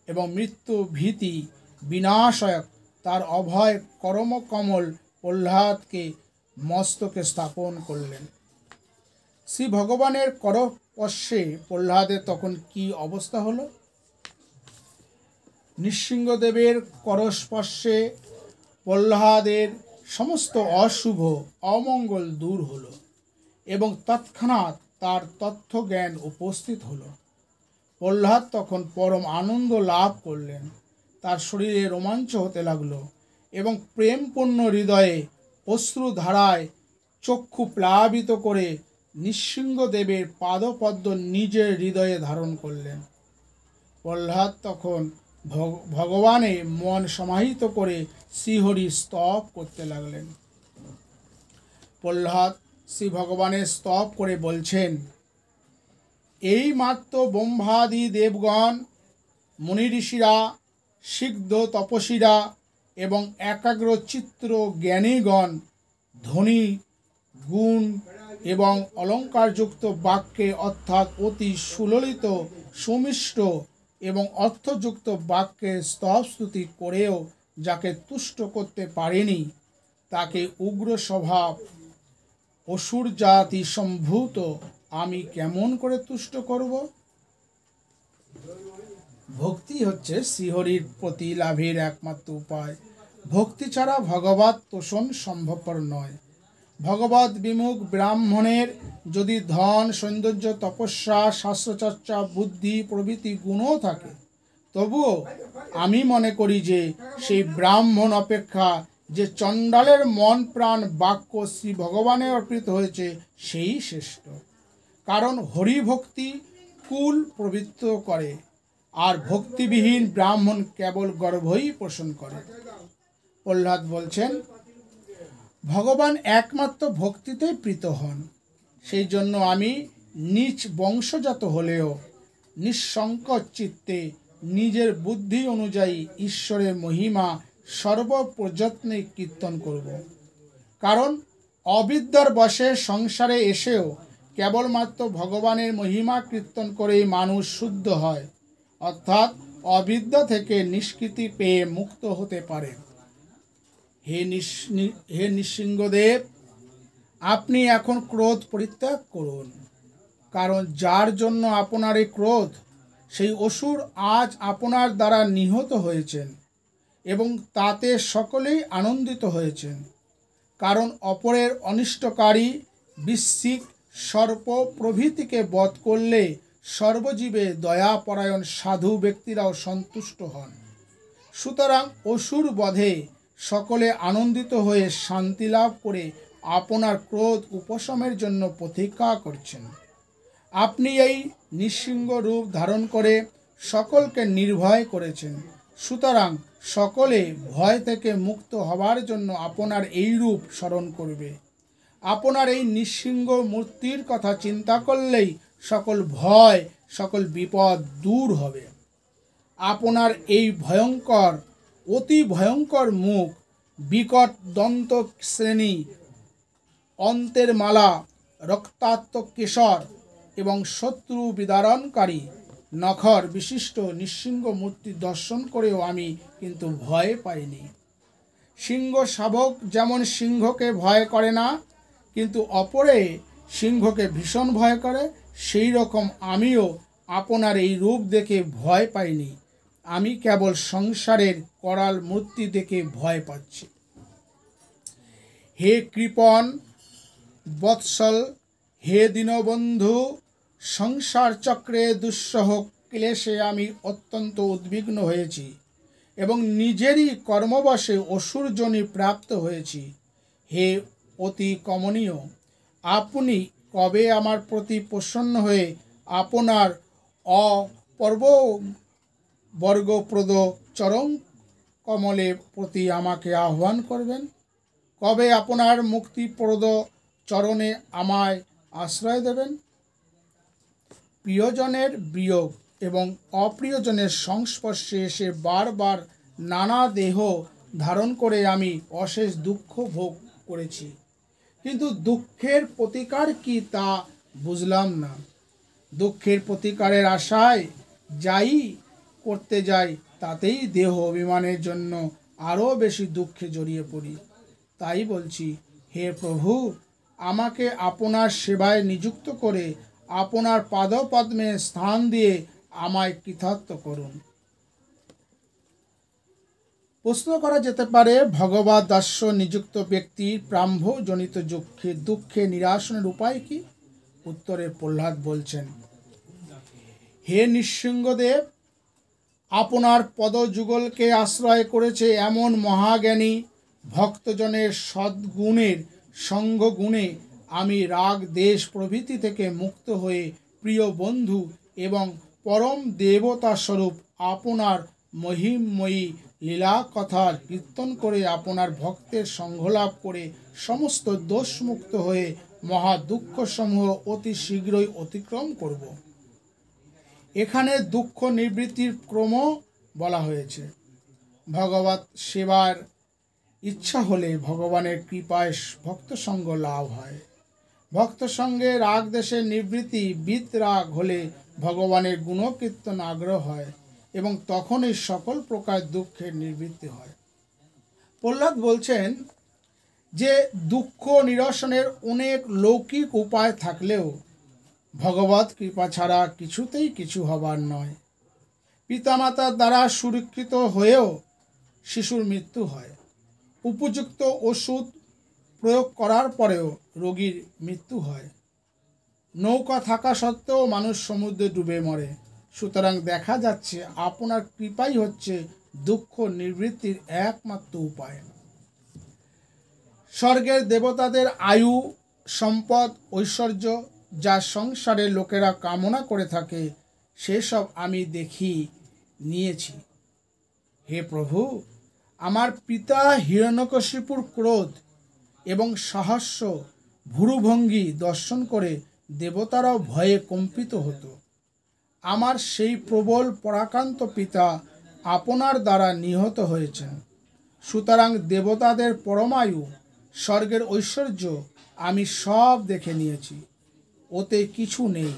এবং মৃত্যু ভীতি বিনাশক তার অভয় করমকমল প্রহ্লাদকে মস্তকে স্থাপন করলেন। শ্রী ভগবানের করস্পর্শে প্রহ্লাদের তখন কি অবস্থা হলো? নৃসিংহদেবের করস্পর্শে প্রহ্লাদের সমস্ত অশুভ অমঙ্গল দূর হলো এবং তৎক্ষণাৎ তার তথ্যজ্ঞান উপস্থিত হলো। প্রহ্লাদ তখন পরম আনন্দ লাভ করলেন। তার শরীরে রোমাঞ্চ হতে লাগলো এবং প্রেমপূর্ণ হৃদয়ে অশ্রুধারায় চক্ষু প্লাবিত করে নৃসিংহদেবের পাদপদ্ম নিজের হৃদয়ে ধারণ করলেন। প্রহ্লাদ তখন ভগবানে মন সমাহিত করে শ্রীহরি স্তব করতে লাগলেন। প্রহ্লাদ শ্রী ভগবানের স্তব করে বলছেন, এই মাত্র ব্রহ্মাদি দেবগণ, মুনি ঋষিরা, সিদ্ধ তপস্বীরা এবং একাগ্র চিত্র জ্ঞানীগণ ধ্বনি, গুণ এবং অলঙ্কারযুক্ত বাক্যে অর্থাৎ অতি সুললিত, সুমিষ্ট এবং অর্থযুক্ত বাক্যে স্তব স্তুতি করেও যাকে তুষ্ট করতে পারেনি, তাকে উগ্র স্বভাব অসুর জাতি সম্ভূত আমি কেমন করে তুষ্ট করব? ভক্তি হচ্ছে শ্রীহরির প্রতি লাভের একমাত্র উপায়। ভক্তি ছাড়া ভগবৎ তোষণ সম্ভবপর নয়। ভগবৎ বিমুখ ব্রাহ্মণের যদি ধন, সৌন্দর্য, তপস্যা, শাস্ত্রচর্চা, বুদ্ধি প্রভৃতি গুণও থাকে, তবুও আমি মনে করি যে সেই ব্রাহ্মণ অপেক্ষা যে চণ্ডালের মন প্রাণ বাক্য শ্রী ভগবানে অর্পিত হয়েছে সেই শ্রেষ্ঠ। কারণ হরিভক্তি কুল প্রবৃত্ত করে, আর ভক্তিবিহীন ব্রাহ্মণ কেবল গর্ভই পোষণ করে। প্রহ্লাদ বলছেন, ভগবান একমাত্র ভক্তিতেই প্রীত হন। সেই জন্য আমি নিজ বংশজাত হলেও নিঃসংকোচ চিত্তে নিজের বুদ্ধি অনুযায়ী ঈশ্বরের মহিমা সর্বপ্রযত্নে কীর্তন করব। কারণ অবিদ্যার বশে সংসারে এসেও কেবলমাত্র ভগবানের মহিমা কীর্তন করেই মানুষ শুদ্ধ হয়, অর্থাৎ অবিদ্যা থেকে নিষ্কৃতি পেয়ে মুক্ত হতে পারে। হে নৃসিংহদেব, আপনি এখন ক্রোধ পরিত্যাগ করুন, কারণ যার জন্য আপনার এই ক্রোধ, সেই অসুর আজ আপনার দ্বারা নিহত হয়েছেন এবং তাতে সকলেই আনন্দিত হয়েছেন। কারণ অপরের অনিষ্টকারী বৃশ্চিক, সর্প প্রভৃতিকে বধ করলে সর্বজীবে দয়াপরায়ণ সাধু ব্যক্তিরাও সন্তুষ্ট হন। সুতরাং অসুর বধে সকলে আনন্দিত হয়ে শান্তি লাভ করে আপনার ক্রোধ উপশমের জন্য প্রতীক্ষা করছেন। আপনি এই নৃসিংহ রূপ ধারণ করে সকলকে নির্ভয় করেছেন। সুতরাং সকলে ভয় থেকে মুক্ত হবার জন্য আপনার এই রূপ স্মরণ করবে। আপনার এই নৃসিংহ মূর্তির কথা চিন্তা করলেই সকল ভয়, সকল বিপদ দূর হবে। আপনার এই ভয়ঙ্কর, অতি ভয়ঙ্কর মুখ, বিকট দন্ত শ্রেণী, অন্তের মালা, রক্তাক্ত কেশর এবং শত্রু বিদারণকারী নখর বিশিষ্ট নৃসিংহ মূর্তি দর্শন করেও আমি কিন্তু ভয় পাইনি। সিংহ শাবক যেমন সিংহকে ভয় করে না, কিন্তু অপরে সিংহকে ভীষণ ভয় করে, সেই রকম আমিও আপনার এই রূপ দেখে ভয় পাইনি। আমি কেবল সংসারের করাল মূর্তি দেখে ভয় পাচ্ছি। হে কৃপণ বৎসল, হে দীনবন্ধু, সংসার চক্রে দুঃসহ ক্লেশে আমি অত্যন্ত উদ্বিগ্ন হয়েছি এবং নিজেরই কর্মবশে অসুরজনী প্রাপ্ত হয়েছি। হে অতি কমনীয়, আপনি কবে আমার প্রতি প্রসন্ন হয়ে আপনার অপর্ববর্গপ্রদ চরণ কমলের প্রতি আমাকে আহ্বান করবেন? কবে আপনার মুক্তিপ্রদ চরণে আমায় আশ্রয় দেবেন? প্রিয়জনের বিয়োগ এবং অপ্রিয়জনের সংস্পর্শে এসে বারবার নানা দেহ ধারণ করে আমি অশেষ দুঃখ ভোগ করেছি, কিন্তু দুঃখের প্রতিকার কি তা বুঝলাম না। দুঃখের প্রতিকারের আশায় যাই করতে যাই, তাতেই দেহ অভিমানের জন্য আরও বেশি দুঃখে জড়িয়ে পড়ি। তাই বলছি, হে প্রভু, আমাকে আপনার সেবায় নিযুক্ত করে আপনার পাদপদ্মে স্থান দিয়ে আমায় কৃতার্থ করুন। প্রশ্ন করা যেতে পারে, ভগবৎ দাস্য নিযুক্ত ব্যক্তির প্রারম্ভজনিত দুঃখে নিরাসনের উপায় কি? উত্তরে প্রহ্লাদ বলছেন, হে নৃসিংহদেব, আপনার পদযুগলকে আশ্রয় করেছে এমন মহাজ্ঞানী ভক্তজনের সদ্গুণের সঙ্গগুণে আমি রাগ, দেশ প্রভৃতি থেকে মুক্ত হয়ে প্রিয় বন্ধু এবং পরম দেবতা স্বরূপ আপনার মহিমময়ী লীলা কথার কীর্তন করে আপনার ভক্তের সঙ্গলাভ করে সমস্ত দোষমুক্ত হয়ে মহা দুঃখসমূহ অতি শীঘ্রই অতিক্রম করব। এখানে দুঃখ নিবৃত্তির ক্রম বলা হয়েছে। ভগবৎ সেবার ইচ্ছা হলে ভগবানের কৃপায় ভক্ত সঙ্গ লাভ হয়। ভক্ত সঙ্গে রাগ দেশের নিবৃত্তি, বিতরাগ হলে ভগবানের গুণকীর্তন আগ্রহ হয় এবং তখনই সকল প্রকার দুঃখের নিবৃত্তি হয়। প্রহ্লাদ বলছেন যে দুঃখ নিরসনের অনেক লৌকিক উপায় থাকলেও ভগবৎ কৃপা ছাড়া কিছুতেই কিছু হবার নয়। পিতামাতার দ্বারা সুরক্ষিত হয়েও শিশুর মৃত্যু হয়। উপযুক্ত ওষুধ প্রয়োগ করার পরেও রোগীর মৃত্যু হয়। নৌকা থাকা সত্ত্বেও মানুষ সমুদ্রে ডুবে মরে। সুতরাং দেখা যাচ্ছে আপনার কৃপাই হচ্ছে দুঃখ নিবৃত্তির একমাত্র উপায়। স্বর্গের দেবতাদের আয়ু, সম্পদ, ঐশ্বর্য যা সংসারে লোকেরা কামনা করে থাকে, সেসব আমি দেখি নিয়েছি। হে প্রভু, আমার পিতা হিরণ্যকশিপুর ক্রোধ এবং সাহস্য ভুরুভঙ্গি দর্শন করে দেবতারাও ভয়ে কম্পিত হতো। আমার সেই প্রবল পরাক্রান্ত পিতা আপনার দ্বারা নিহত হয়েছেন। সুতরাং দেবতাদের পরমায়ু, স্বর্গের ঐশ্বর্য আমি সব দেখে নিয়েছি, ওতে কিছু নেই,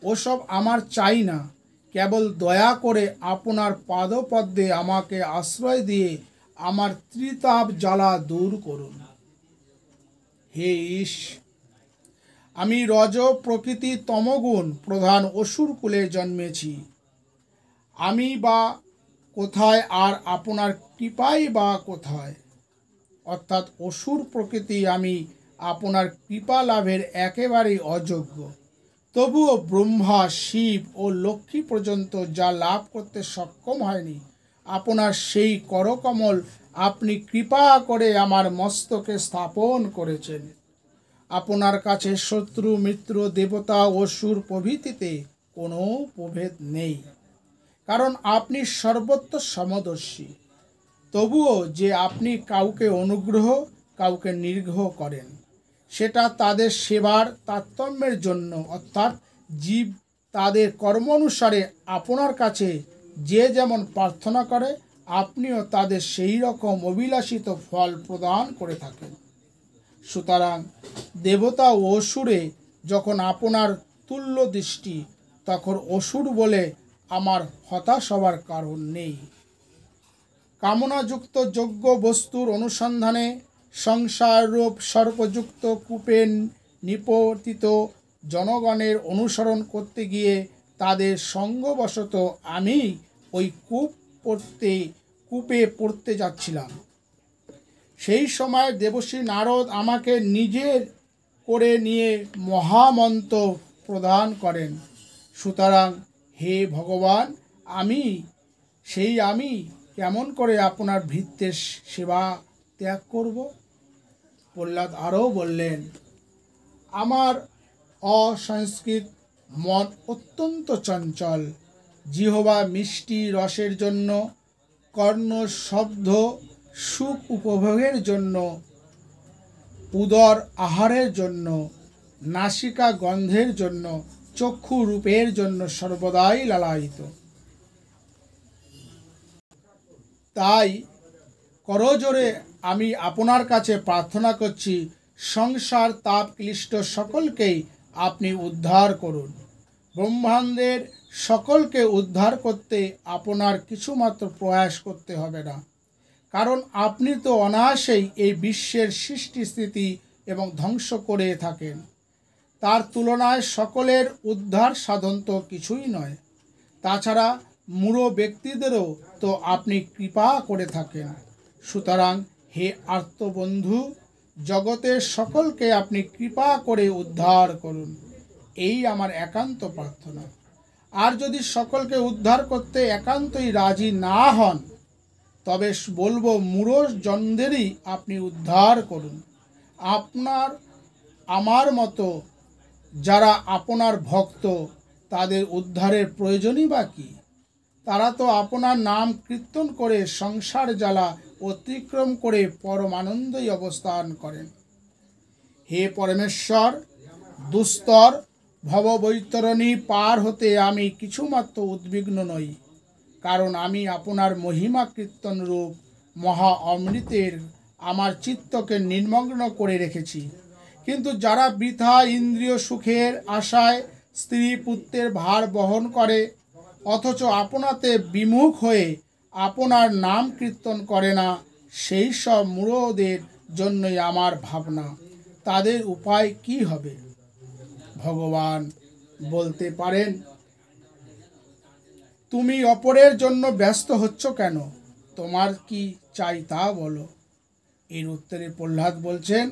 ওসব আমার চাই না। কেবল দয়া করে আপনার পাদপদ্মে আমাকে আশ্রয় দিয়ে আমার ত্রিতাপ জ্বালা দূর করুন। হে ঈশ, আমি রজ প্রকৃতি তমগুণ প্রধান অসুর কুলে জন্মেছি। আমি বা কোথায়, আর আপনার কৃপাই বা কোথায়? অর্থাৎ অসুর প্রকৃতি আমি আপনার কৃপা লাভের একেবারেই অযোগ্য। তবুও ব্রহ্মা, শিব ও লক্ষ্মী পর্যন্ত যা লাভ করতে সক্ষম হয়নি, আপনার সেই করকমল আপনি কৃপা করে আমার মস্তকে স্থাপন করেছেন। আপনার কাছে শত্রু, মিত্র, দেবতা, অসুর প্রভৃতিতে কোনো প্রভেদ নেই, কারণ আপনি সর্বত্র সমদর্শী। তবুও যে আপনি কাউকে অনুগ্রহ, কাউকে নিগ্রহ করেন, সেটা তাদের সেবার তারতম্যের জন্য, অর্থাৎ জীব তাদের কর্ম অনুসারে আপনার কাছে যে যেমন প্রার্থনা করে, আপনিও তাদের সেই রকম অভিলাষিত ফল প্রদান করে থাকেন। সুতরাং দেবতা ও অসুরে যখন আপনার তুল্য দৃষ্টি, তখন অসুর বলে আমার হতাশ হবার কারণ নেই। কামনাযুক্ত যোগ্য বস্তুর অনুসন্ধানে সংসাররূপ সর্পযুক্ত কূপে নিপতিত জনগণের অনুসরণ করতে গিয়ে তাদের সঙ্গবশত আমি ওই কূপে পড়তে যাচ্ছিলাম। সেই সময় দেবশ্রী নারদ আমাকে নিজের করে নিয়ে মহামন্ত্র প্রদান করেন। সুতরাং হে ভগবান, আমি কেমন করে আপনার ভৃত্যের সেবা ত্যাগ করব? প্রহ্লাদ আরও বললেন, আমার অসংস্কৃত মন অত্যন্ত চঞ্চল। জিহ্বা মিষ্টি রসের জন্য, কর্ণ শব্দ সুখ উপভোগের জন্য, উদর আহারের জন্য, নাসিকা গন্ধের জন্য, চক্ষু রূপের জন্য সর্বদাই লালায়িত। তাই করজোরে আমি আপনার কাছে প্রার্থনা করছি, সংসার তাপ ক্লিষ্ট সকলকেই আপনি উদ্ধার করুন। ব্রহ্মাণ্ডের সকলকে উদ্ধার করতে আপনার কিছুমাত্র প্রয়াস করতে হবে না, কারণ আপনি তো অনায়াসেই এই বিশ্বের সৃষ্টি, স্থিতি এবং ধ্বংস করে থাকেন। তার তুলনায় সকলের উদ্ধার সাধন তো কিছুই নয়। তাছাড়া মূঢ় ব্যক্তিদেরও তো আপনি কৃপা করে থাকেন। সুতরাং হে আর্তবন্ধু, জগতের সকলকে আপনি কৃপা করে উদ্ধার করুন, এই আমার একান্ত প্রার্থনা। আর যদি সকলকে উদ্ধার করতে একান্তই রাজি না হন, তবে বলবো মূঢ় জনদেরই আপনি উদ্ধার করুন। আমার মতো যারা আপনার ভক্ত, তাদের উদ্ধারের প্রয়োজনই বা কি? তারা তো আপনার নাম কীর্তন করে সংসার জ্বালা অতিক্রম করে পরমানন্দই অবস্থান করেন। হে পরমেশ্বর, দুস্তর ভববৈতরণী পার হতে আমি কিছুমাত্র উদ্বিগ্ন নই, কারণ আমি আপনার মহিমা কীর্তন রূপ মহা অমৃতের আমার চিত্তকে নির্মগ্ন করে রেখেছি। কিন্তু যারা বৃথা ইন্দ্রিয় সুখের আশায় স্ত্রী পুত্রের ভার বহন করে, অথচ আপনাতে বিমুখ হয়ে আপনার নাম কীর্তন করে না, সেই সব মূঢ়দের জন্যই আমার ভাবনা। তাদের উপায় কি হবে? ভগবান বলতে পারেন, তুমি অপরের জন্য ব্যস্ত হচ্ছ কেন? তোমার কি চাই তা বলো। এর উত্তরে প্রহ্লাদ বলছেন,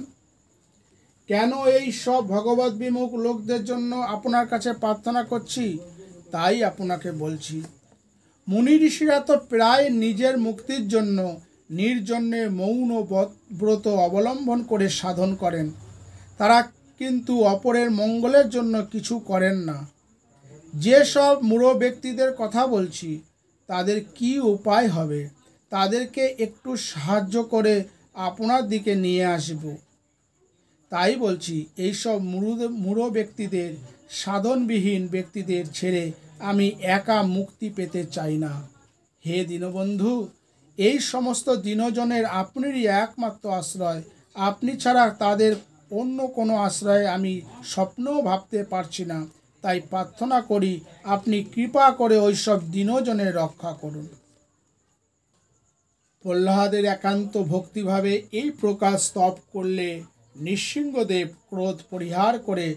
কেন এই সব ভগবত বিমুখ লোকদের জন্য আপনার কাছে প্রার্থনা করছি, তাই আপনাকে বলছি। মুনি ঋষিরা তো প্রায় নিজের মুক্তির জন্য নির্জনে মৌন ব্রত অবলম্বন করে সাধন করেন। তারা কিন্তু অপরের মঙ্গলের জন্য কিছু করেন না। যেসব মূঢ় ব্যক্তিদের কথা বলছি, তাদের কি উপায় হবে? তাদেরকে একটু সাহায্য করে আপনার দিকে নিয়ে আসব। তাই বলছি, এইসব মূঢ় ব্যক্তিদের, সাধনবিহীন ব্যক্তিদের ছেড়ে আমি একা মুক্তি পেতে চাই না। হে দীনবন্ধু, এই সমস্ত দীনজনের আপনারই একমাত্র আশ্রয়। আপনি ছাড়া তাদের অন্য কোনো আশ্রয় আমি স্বপ্নও ভাবতে পারছি না। তাই প্রার্থনা করি আপনি কৃপা করে ওইসব দিনজনের রক্ষা করুন। প্রহ্লাদের একান্ত ভক্তিভাবে এই প্রকার স্তব করলে নৃসিংহদেব ক্রোধ পরিহার করে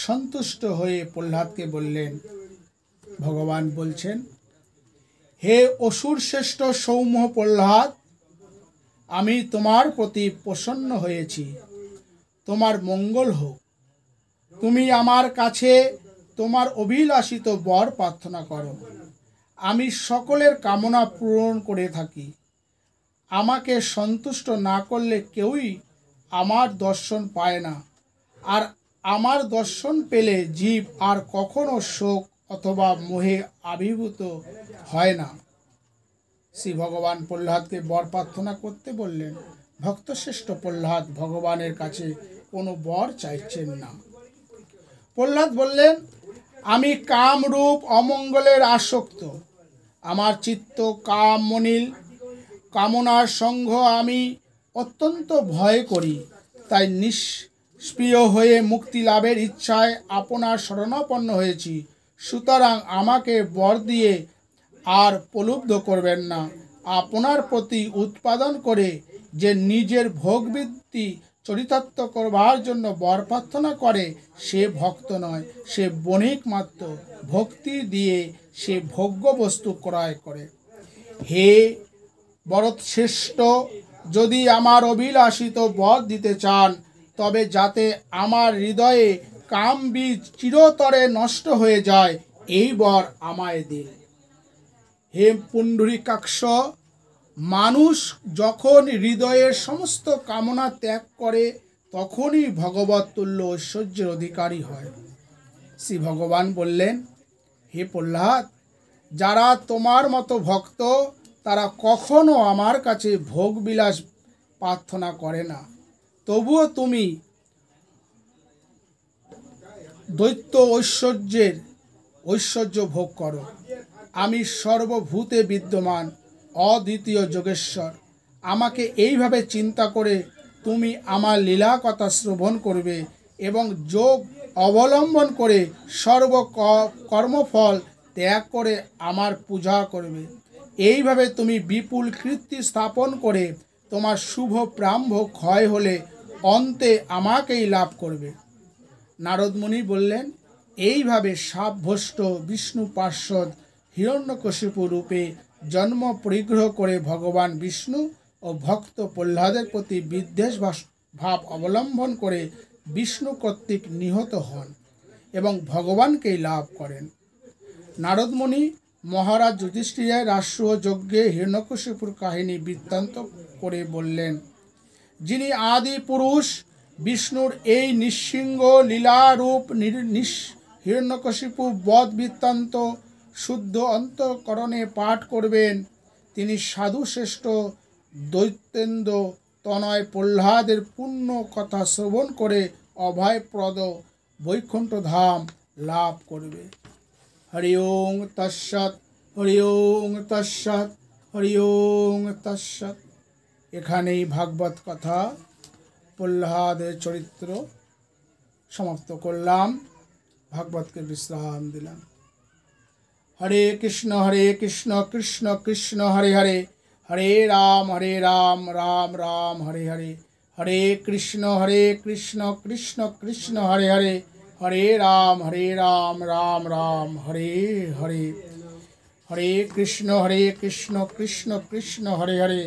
সন্তুষ্ট হয়ে প্রহ্লাদকে বললেন, ভগবান বলছেন, হে অসুর শ্রেষ্ঠ সৌম্য প্রহ্লাদ, আমি তোমার প্রতি প্রসন্ন হয়েছি। তোমার মঙ্গল হোক। তুমি আমার কাছে তোমার অভিলাষিত বর প্রার্থনা করো। আমি সকলের কামনা পূরণ করে থাকি। আমাকে সন্তুষ্ট না করলে কেউই আমার দর্শন পায় না, আর আমার দর্শন পেলে জীব আর কখনো শোক অথবা মোহে আবির্ভূত হয় না। শ্রী ভগবান প্রহ্লাদকে বর প্রার্থনা করতে বললেন। ভক্তশ্রেষ্ঠ প্রহ্লাদ ভগবানের কাছে কোনো বর চাইছেন না। প্রহ্লাদ বললেন, আমি কামরূপ অমঙ্গলের আসক্ত। আমার চিত্ত কাম মনিল, কামনার সঙ্গ আমি অত্যন্ত ভয় করি। তাই নিষ্প্রিয় হয়ে মুক্তি লাভের ইচ্ছায় আপনার শরণাপন্ন হয়েছি। সুতরাং আমাকে বর দিয়ে আর প্রলুব্ধ করবেন না। আপনার প্রতি উৎপাদন করে যে নিজের ভোগবৃত্তি চরিতার্থ করবার জন্য বর প্রার্থনা করে সে ভক্ত নয়, সে বণিক মাত্র। ভক্তি দিয়ে সে ভোগ্য বস্তু ক্রয় করে। হে বরশ্রেষ্ঠ, যদি আমার অভিলাষিত বর দিতে চান তবে যাতে আমার হৃদয়ে কাম বীজ চিরতরে নষ্ট হয়ে যায় এই বর আমায় দিন। হে পুণ্ডরীকাক্ষ, মানুষ যখন হৃদয়ের সমস্ত কামনা ত্যাগ করে তখনই ভগবৎ তুল্য ঐশ্বর্যের অধিকারী হয়। শ্রী ভগবান বললেন, হে প্রহ্লাদ, যারা তোমার মতো ভক্ত তারা কখনো আমার কাছে ভোগবিলাস প্রার্থনা করে না। তবুও তুমি দৈত্য ঐশ্বর্য ভোগ করো। আমি সর্বভূতে বিদ্যমান অদ্বিতীয় যোগেশ্বর। আমাকে এইভাবে চিন্তা করে তুমি আমার লীলা কথা শ্রবণ করবে এবং যোগ অবলম্বন করে কর্মফল ত্যাগ করে আমার পূজা করবে। এইভাবে তুমি বিপুল কীর্তি স্থাপন করে তোমার শুভ প্রারম্ভ ক্ষয় হলে অন্তে আমাকেই লাভ করবে। নারদ মুনি বললেন, এইভাবে সাপভ্রষ্ট বিষ্ণু পার্ষদ হিরণ্যকশিপু রূপে জন্ম পরিগ্রহ করে ভগবান বিষ্ণু ও ভক্ত প্রহ্লাদের প্রতি বিদ্বেষ ভাব অবলম্বন করে বিষ্ণু কর্তৃক নিহত হন এবং ভগবানকেই লাভ করেন। নারদ মুনি মহারাজ যুধিষ্ঠিরের রাষ্ট্রীয় যজ্ঞে হিরণ্যকশিপুর কাহিনী বৃত্তান্ত করে বললেন, যিনি আদি পুরুষ বিষ্ণুর এই নৃসিংহ লীলারূপ হিরণ্যকশিপু বধ বৃত্তান্ত শুদ্ধ অন্তঃকরণে পাঠ করবেন, তিনি সাধু শ্রেষ্ঠ দৈত্যেন্দ্র তনয় প্রহ্লাদের পূর্ণ কথা শ্রবণ করে অভয়প্রদ বৈকুণ্ঠ ধাম লাভ করবে। হরি ওং তৎসৎ, হরি ওং তৎসৎ, হরি ওং তৎসৎ। এখানেই ভাগবত কথা প্রহ্লাদের চরিত্র সমাপ্ত করলাম। ভাগবতকে বিশ্রাম দিলাম। হরে কৃষ্ণ কৃষ্ণ কৃষ্ণ হরে হরে, হরে রাম রাম রাম হরে হরে, হরে কৃষ্ণ কৃষ্ণ কৃষ্ণ হরে হরে, হরে রাম রাম রাম হরে হরে, হরে কৃষ্ণ কৃষ্ণ কৃষ্ণ হরে হরে,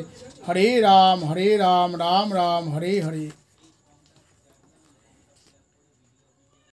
হরে রাম রাম রাম হরে হরে।